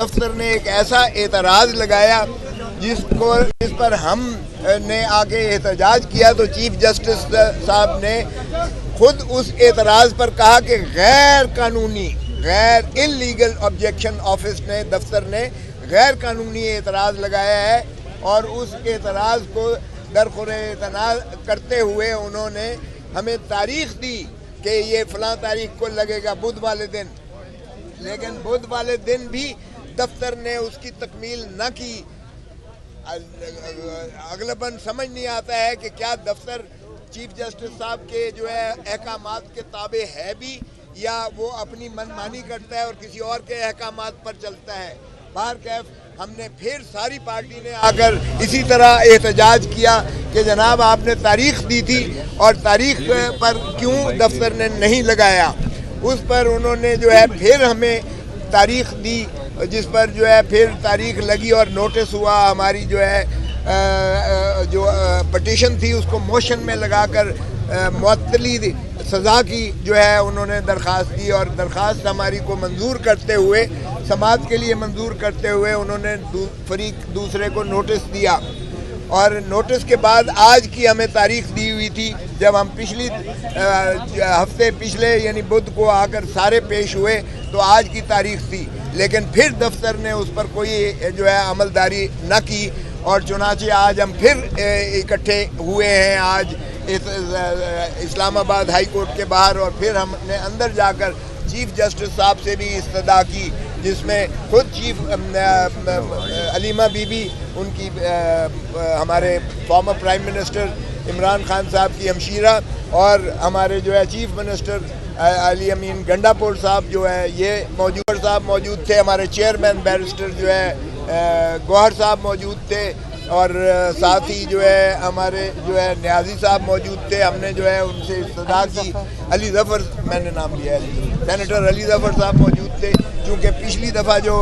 दफ्तर ने एक ऐसा एतराज़ लगाया जिस पर हम ने आके एहतजाज किया, तो चीफ जस्टिस साहब ने खुद उस एतराज़ पर कहा कि गैर इलीगल ऑब्जेक्शन ऑफिस ने, दफ्तर ने गैर कानूनी एतराज़ लगाया है और उस एतराज़ को दरखुरे इतना करते हुए उन्होंने हमें तारीख दी कि ये फ़लाँ तारीख को लगेगा बुध वाले दिन, लेकिन बुध वाले दिन भी दफ्तर ने उसकी तकमील न की। अगलबन समझ नहीं आता है कि क्या दफ्तर चीफ जस्टिस साहब के जो है अहकामात के ताबे है भी, या वो अपनी मनमानी करता है और किसी और के अहकामात पर चलता है। बहरकैफ हमने फिर सारी पार्टी ने आकर इसी तरह एहतजाज किया कि जनाब आपने तारीख दी थी और तारीख पर क्यों दफ्तर ने नहीं लगाया। उस पर उन्होंने जो है फिर हमें तारीख दी, जिस पर जो है फिर तारीख लगी और नोटिस हुआ। हमारी जो है जो पटिशन थी उसको मोशन में लगाकर मुअत्तली सज़ा की जो है उन्होंने दरख्वास्त दी, और दरख्वास्त हमारी को मंजूर करते हुए, समाज के लिए मंजूर करते हुए उन्होंने फरीक दूसरे को नोटिस दिया। और नोटिस के बाद आज की हमें तारीख दी हुई थी, जब हम पिछले यानी बुध को आकर सारे पेश हुए तो आज की तारीख थी, लेकिन फिर दफ्तर ने उस पर कोई जो है अमलदारी न की और चुनाचे आज हम फिर इकट्ठे हुए हैं आज इस्लामाबाद हाई कोर्ट के बाहर। और फिर हमने अंदर जाकर चीफ जस्टिस साहब से भी इस्तदा की, जिसमें खुद चीफ अलीमा बीबी, उनकी हमारे former prime minister Imran Khan साहब की हमशीरा, और हमारे जो है चीफ मिनिस्टर अली अमीन गंडापुर साहब जो है ये मौजूद थे। हमारे चेयरमैन बैरिस्टर जो है गौहर साहब मौजूद थे, और साथ ही जो है हमारे जो है न्याजी साहब मौजूद थे। हमने जो है उनसे इस्तदा की। अली ज़फ़र, मैंने नाम लिया है, सेनेटर अली ज़फ़र साहब मौजूद थे। चूँकि पिछली दफ़ा जो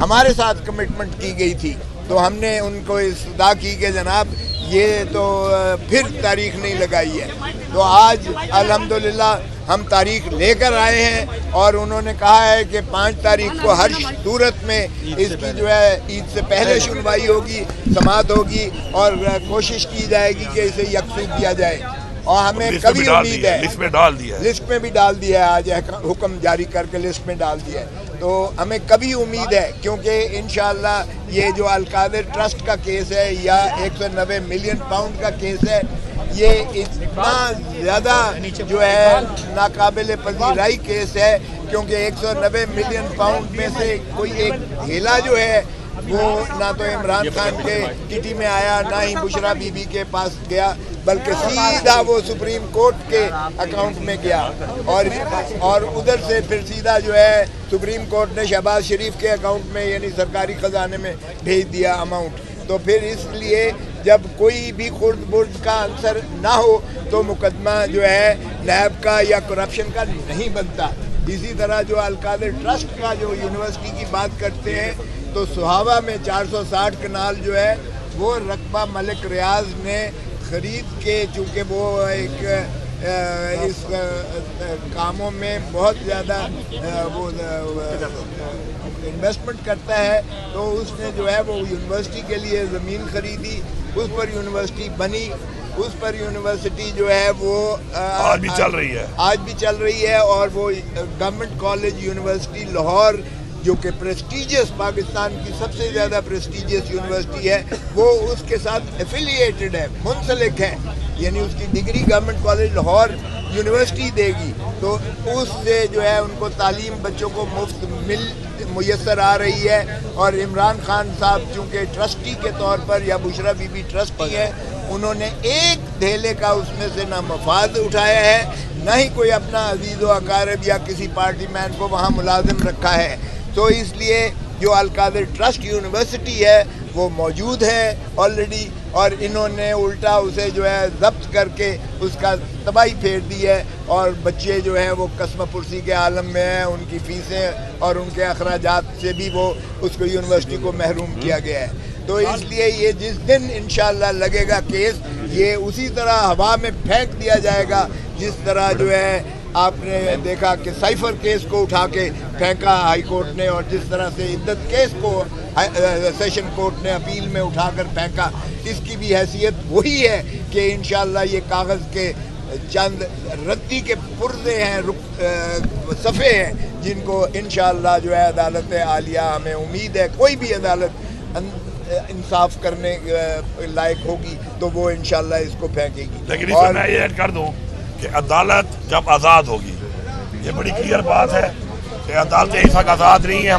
हमारे साथ कमिटमेंट की गई थी तो हमने उनको इस्तदा की कि जनाब ये तो फिर तारीख नहीं लगाई है। तो आज अल्हम्दुलिल्लाह हम तारीख लेकर आए हैं और उन्होंने कहा है कि 5 तारीख को हर सूरत में इसकी जो है ईद से पहले सुनवाई होगी, समाअत होगी और कोशिश की जाएगी कि इसे यकसू किया जाए। और हमें कभी उम्मीद है, लिस्ट में भी डाल दिया है, आज हुक्म जारी करके लिस्ट में डाल दिया है। तो हमें कभी उम्मीद है, क्योंकि इंशाअल्लाह ये जो अल-कादिर ट्रस्ट का केस है या 190 मिलियन पाउंड का केस है, ये इतना ज़्यादा जो है नाकाबिल पजीराई केस है, क्योंकि 190 मिलियन पाउंड में से कोई एक हेला जो है वो ना तो इमरान खान के किटी में आया, ना ही बुशरा बीबी के पास गया, बल्कि सीधा वो सुप्रीम कोर्ट के अकाउंट में गया और उधर से फिर सीधा जो है सुप्रीम कोर्ट ने शहबाज शरीफ के अकाउंट में यानी सरकारी खजाने में भेज दिया अमाउंट। तो फिर इसलिए जब कोई भी खुर्द बुर्द का आंसर ना हो तो मुकदमा जो है नैब का या करप्शन का नहीं बनता। इसी तरह जो अल-कादिर ट्रस्ट का जो यूनिवर्सिटी की बात करते हैं, तो सुहावा में 460 कनाल जो है वो रकबा मलिक रियाज ने ख़रीद के, चूँकि वो एक इस कामों में बहुत ज़्यादा वो इन्वेस्टमेंट करता है, तो उसने जो है वो यूनिवर्सिटी के लिए ज़मीन ख़रीदी, उस पर यूनिवर्सिटी बनी, उस पर यूनिवर्सिटी जो है वो आज भी चल रही है। और वो गवर्नमेंट कॉलेज यूनिवर्सिटी लाहौर, जो कि प्रेस्टीजियस, पाकिस्तान की सबसे ज़्यादा प्रेस्टीजियस यूनिवर्सिटी है, वो उसके साथ एफिलिएटेड है, मुंसलिक है, यानी उसकी degree government college Lahore university देगी। तो उससे जो है उनको तालीम बच्चों को मुफ्त मुयसर आ रही है। और इमरान खान साहब चूँकि ट्रस्टी के तौर पर या बुशरा बीबी ट्रस्टी है, उन्होंने एक धेले का उसमें से ना मफाद उठाया है, ना ही कोई अपना अजीज़ व अकारब या किसी पार्टी मैन को वहाँ मुलाजिम रखा है। तो इसलिए जो अल-कादिर ट्रस्ट यूनिवर्सिटी है वो मौजूद है ऑलरेडी, और इन्होंने उल्टा उसे जो है ज़ब्त करके उसका तबाही फेर दी है, और बच्चे जो हैं वो कसम पुरसी के आलम में हैं, उनकी फ़ीसें और उनके अखराजात से भी वो उसको यूनिवर्सिटी को महरूम किया गया है। तो इसलिए ये जिस दिन इंशाअल्लाह लगेगा केस, ये उसी तरह हवा में फेंक दिया जाएगा जिस तरह जो है आपने देखा कि साइफर केस को उठा के फेंका हाई कोर्ट ने, और जिस तरह से इद्दत केस को सेशन कोर्ट ने अपील में उठाकर फेंका, इसकी भी हैसियत वही है कि इंशाअल्लाह ये कागज़ के चंद रद्दी के पुर्जे हैं, सफ़े हैं, जिनको इंशाअल्लाह जो है अदालत आलिया, हमें उम्मीद है कोई भी अदालत इंसाफ करने लायक होगी तो वो इंशाअल्लाह इसको फेंकेगी। लेकिन इसमें मैं ये ऐड कर दूं कि अदालत जब आज़ाद होगी, ये बड़ी क्लियर बात है कि अदालतें इस वक्त आज़ाद नहीं है।